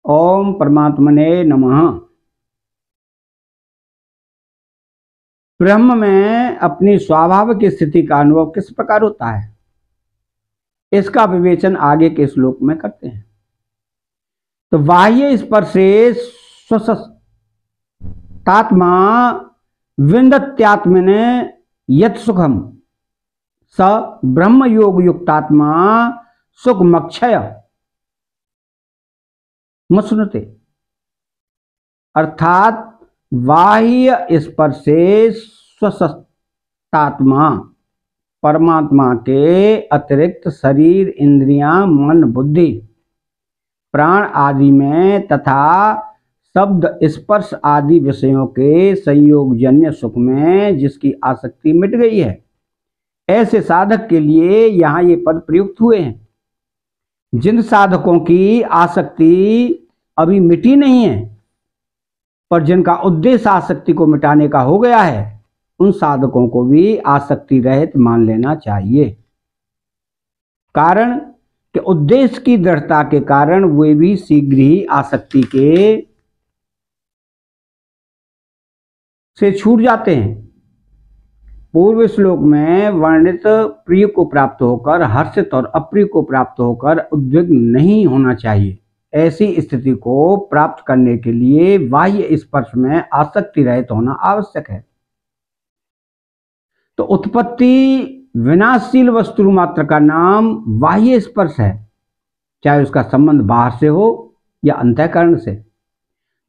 ओम परमात्मने नमः। ब्रह्म में अपनी स्वाभाविक स्थिति का अनुभव किस प्रकार होता है, इसका विवेचन आगे के श्लोक में करते हैं। तो बाह्य स्पर्शे स्वसत्तात्मा विन्दत्यात्मने यत् सुखम स ब्रह्म योग युक्तात्मा सुखमक्षय मसुनते। अर्थात बाह्य स्पर्शे स्वसत्तात्मा परमात्मा के अतिरिक्त शरीर, इंद्रियां, मन, बुद्धि, प्राण आदि में तथा शब्द, स्पर्श आदि विषयों के संयोगजन्य सुख में जिसकी आसक्ति मिट गई है, ऐसे साधक के लिए यहाँ ये पद प्रयुक्त हुए हैं। जिन साधकों की आसक्ति अभी मिटी नहीं है पर जिनका उद्देश्य आसक्ति को मिटाने का हो गया है, उन साधकों को भी आसक्ति रहित मान लेना चाहिए। कारण कि उद्देश्य की दृढ़ता के कारण वे भी शीघ्र ही आसक्ति के से छूट जाते हैं। पूर्व श्लोक में वर्णित प्रिय को प्राप्त होकर हर्षित और अप्रिय को प्राप्त होकर उद्विग्न नहीं होना चाहिए। ऐसी स्थिति को प्राप्त करने के लिए बाह्य स्पर्श में आसक्ति रहित होना आवश्यक है। तो उत्पत्ति विनाशशील वस्तु मात्र का नाम बाह्य स्पर्श है, चाहे उसका संबंध बाहर से हो या अंतःकरण से।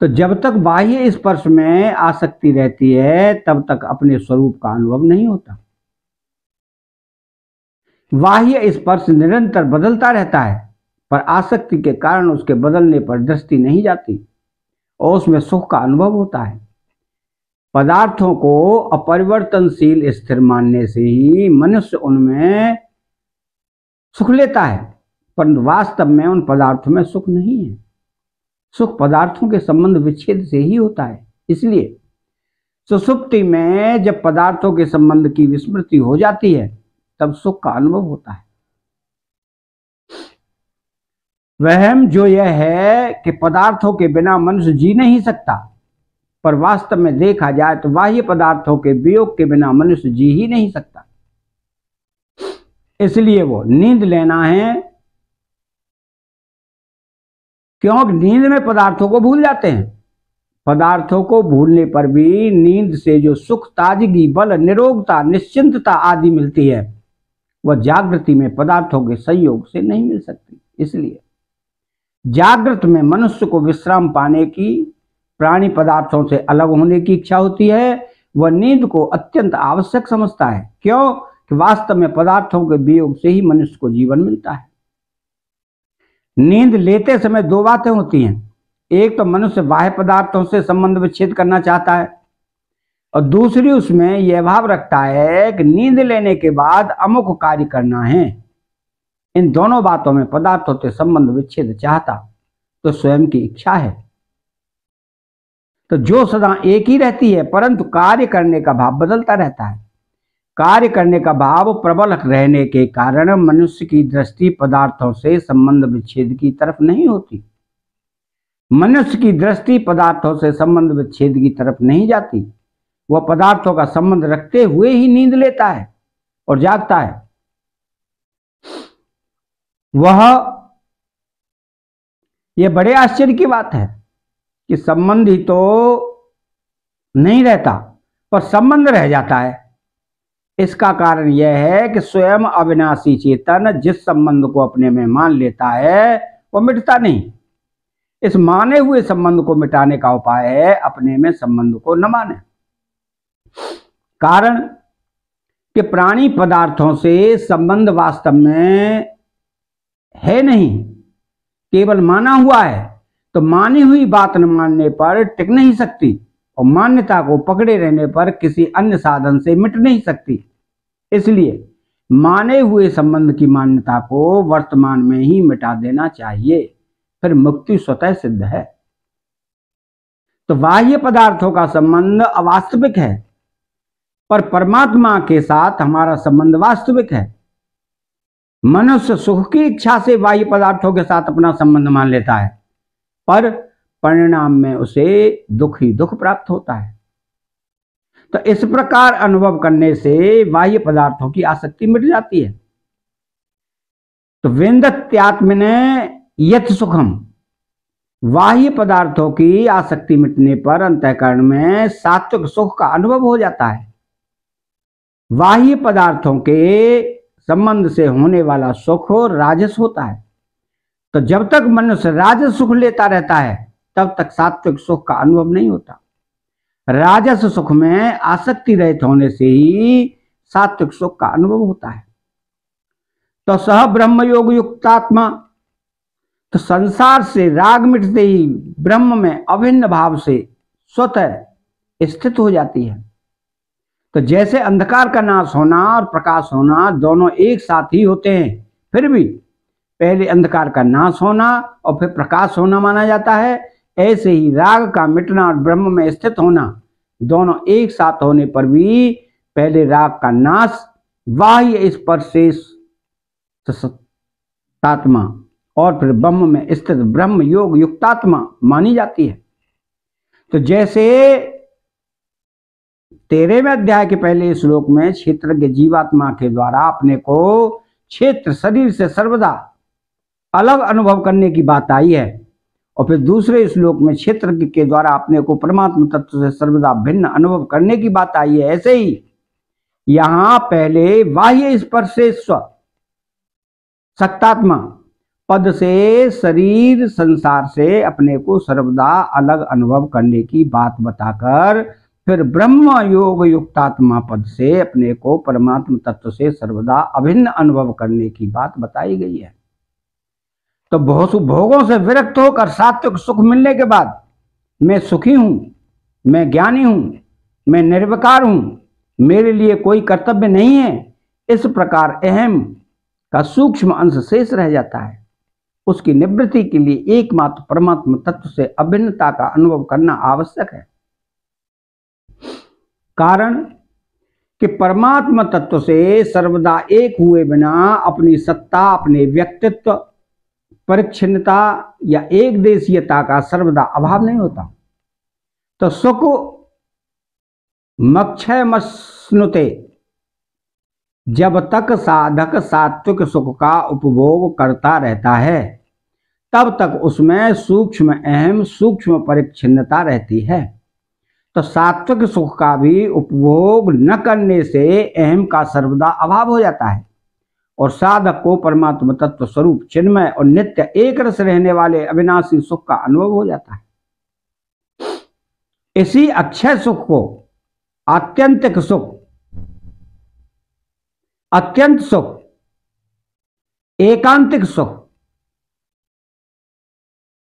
तो जब तक बाह्य स्पर्श में आसक्ति रहती है तब तक अपने स्वरूप का अनुभव नहीं होता। बाह्य स्पर्श निरंतर बदलता रहता है पर आसक्ति के कारण उसके बदलने पर दृष्टि नहीं जाती और उसमें सुख का अनुभव होता है। पदार्थों को अपरिवर्तनशील स्थिर मानने से ही मनुष्य उनमें सुख लेता है, परंतु वास्तव में उन पदार्थों में सुख नहीं है। सुख पदार्थों के संबंध विच्छेद से ही होता है। इसलिए सुषुप्ति में जब पदार्थों के संबंध की विस्मृति हो जाती है तब सुख का अनुभव होता है। वहम जो यह है कि पदार्थों के बिना मनुष्य जी नहीं सकता, पर वास्तव में देखा जाए तो बाह्य पदार्थों के वियोग के बिना मनुष्य जी ही नहीं सकता। इसलिए वो नींद लेना है, क्योंकि नींद में पदार्थों को भूल जाते हैं। पदार्थों को भूलने पर भी नींद से जो सुख, ताजगी, बल, निरोगता, निश्चिंतता आदि मिलती है वह जागृति में पदार्थों के संयोग से नहीं मिल सकती। इसलिए जागृत में मनुष्य को विश्राम पाने की, प्राणी पदार्थों से अलग होने की इच्छा होती है। वह नींद को अत्यंत आवश्यक समझता है, क्यों कि वास्तव में पदार्थों के वियोग से ही मनुष्य को जीवन मिलता है। नींद लेते समय दो बातें होती हैं। एक तो मनुष्य बाह्य पदार्थों से संबंध विच्छेद करना चाहता है और दूसरी उसमें यह भाव रखता है कि नींद लेने के बाद अमुक कार्य करना है। इन दोनों बातों में पदार्थों से संबंध विच्छेद चाहता तो स्वयं की इच्छा है। तो जो सदा एक ही रहती है परंतु कार्य करने का भाव बदलता रहता है। कार्य करने का भाव प्रबल रहने के कारण मनुष्य की दृष्टि पदार्थों से संबंध विच्छेद की तरफ नहीं होती। मनुष्य की दृष्टि पदार्थों से संबंध विच्छेद की तरफ नहीं जाती। वह पदार्थों का संबंध रखते हुए ही नींद लेता है और जागता है। यह बड़े आश्चर्य की बात है कि संबंध ही तो नहीं रहता पर संबंध रह जाता है। इसका कारण यह है कि स्वयं अविनाशी चेतन जिस संबंध को अपने में मान लेता है वह मिटता नहीं। इस माने हुए संबंध को मिटाने का उपाय है अपने में संबंध को न माने। कारण कि प्राणी पदार्थों से संबंध वास्तव में है नहीं, केवल माना हुआ है। तो मानी हुई बात न मानने पर टिक नहीं सकती और मान्यता को पकड़े रहने पर किसी अन्य साधन से मिट नहीं सकती। इसलिए माने हुए संबंध की मान्यता को वर्तमान में ही मिटा देना चाहिए, फिर मुक्ति स्वतः सिद्ध है। तो बाह्य पदार्थों का संबंध अवास्तविक है पर परमात्मा के साथ हमारा संबंध वास्तविक है। मनुष्य सुख की इच्छा से बाह्य पदार्थों के साथ अपना संबंध मान लेता है पर परिणाम में उसे दुख ही दुख प्राप्त होता है। तो इस प्रकार अनुभव करने से बाह्य पदार्थों की आसक्ति मिट जाती है। तो विन्दत्यात्मने यत् सुखम, बाह्य पदार्थों की आसक्ति मिटने पर अंतःकरण में सात्विक सुख का अनुभव हो जाता है। बाह्य पदार्थों के संबंध से होने वाला सुख राजस होता है। तो जब तक मनुष्य राजस सुख लेता रहता है तब तक सात्विक सुख का अनुभव नहीं होता। राजस सुख में आसक्ति रहित होने से ही सात्विक सुख का अनुभव होता है। तो सह ब्रह्म योग युक्तात्मा, तो संसार से राग मिटते ही ब्रह्म में अभिन्न भाव से स्वतः स्थित हो जाती है। तो जैसे अंधकार का नाश होना और प्रकाश होना दोनों एक साथ ही होते हैं, फिर भी पहले अंधकार का नाश होना और फिर प्रकाश होना माना जाता है, ऐसे ही राग का मिटना और ब्रह्म में स्थित होना दोनों एक साथ होने पर भी पहले राग का नाश बाह्य स्पर्श से आत्मा और फिर ब्रह्म में स्थित ब्रह्म योग युक्तात्मा मानी जाती है। तो जैसे 13वें अध्याय के पहले श्लोक में क्षेत्रज्ञ जीवात्मा के द्वारा अपने को क्षेत्र शरीर से सर्वदा अलग अनुभव करने की बात आई है, और फिर दूसरे श्लोक में क्षेत्रज्ञ के द्वारा अपने को परमात्मा तत्व से सर्वदा भिन्न अनुभव करने की बात आई है, ऐसे ही यहां पहले बाह्य स्पर्श से सत्तात्मा पद से शरीर संसार से अपने को सर्वदा अलग अनुभव करने की बात बताकर फिर ब्रह्म योग युक्तात्मा पद से अपने को परमात्मा तत्व से सर्वदा अभिन्न अनुभव करने की बात बताई गई है। तो भोगों से विरक्त होकर सात्विक सुख मिलने के बाद मैं सुखी हूं, मैं ज्ञानी हूं, मैं निर्विकार हूं, मेरे लिए कोई कर्तव्य नहीं है, इस प्रकार अहम का सूक्ष्म अंश शेष रह जाता है। उसकी निवृत्ति के लिए एकमात्र परमात्मा तत्व से अभिन्नता का अनुभव करना आवश्यक है। कारण कि परमात्मा तत्व से सर्वदा एक हुए बिना अपनी सत्ता, अपने व्यक्तित्व, परिच्छिन्नता या एक देशीयता का सर्वदा अभाव नहीं होता। तो सुख मक्षयमश्नुते, जब तक साधक सात्विक सुख का उपभोग करता रहता है तब तक उसमें सूक्ष्म अहम सूक्ष्म परिच्छिन्नता रहती है। तो सात्विक सुख का भी उपभोग न करने से अहम का सर्वदा अभाव हो जाता है और साधक को परमात्मा तत्व स्वरूप चिन्मय और नित्य एक रस रहने वाले अविनाशी सुख का अनुभव हो जाता है। इसी अक्षय सुख को आत्यंतिक सुख, अत्यंत सुख, एकांतिक सुख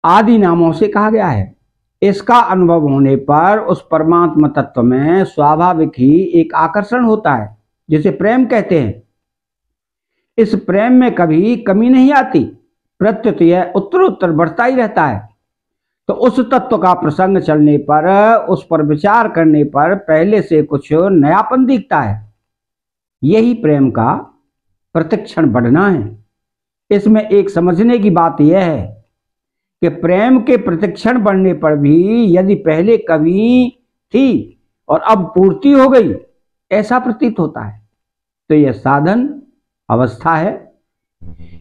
आदि नामों से कहा गया है। इसका अनुभव होने पर उस परमात्मा तत्व में स्वाभाविक ही एक आकर्षण होता है, जिसे प्रेम कहते हैं। इस प्रेम में कभी कमी नहीं आती, प्रत्युत यह उत्तरोत्तर बढ़ता ही रहता है। तो उस तत्व का प्रसंग चलने पर, उस पर विचार करने पर पहले से कुछ नयापन दिखता है। यही प्रेम का प्रतिक्षण बढ़ना है। इसमें एक समझने की बात यह है कि प्रेम के प्रतिक्षण बढ़ने पर भी यदि पहले कमी थी और अब पूर्ति हो गई, ऐसा प्रतीत होता है, तो यह साधन अवस्था है।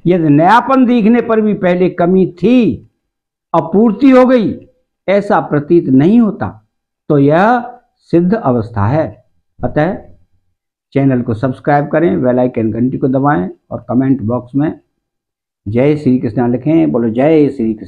यदि नयापन दिखने पर भी पहले कमी थी अब पूर्ति हो गई, ऐसा प्रतीत नहीं होता, तो यह सिद्ध अवस्था है। अतः चैनल को सब्सक्राइब करें, बेल आइकन घंटी को दबाएं और कमेंट बॉक्स में जय श्री कृष्ण लिखें। बोलो जय श्री कृष्ण।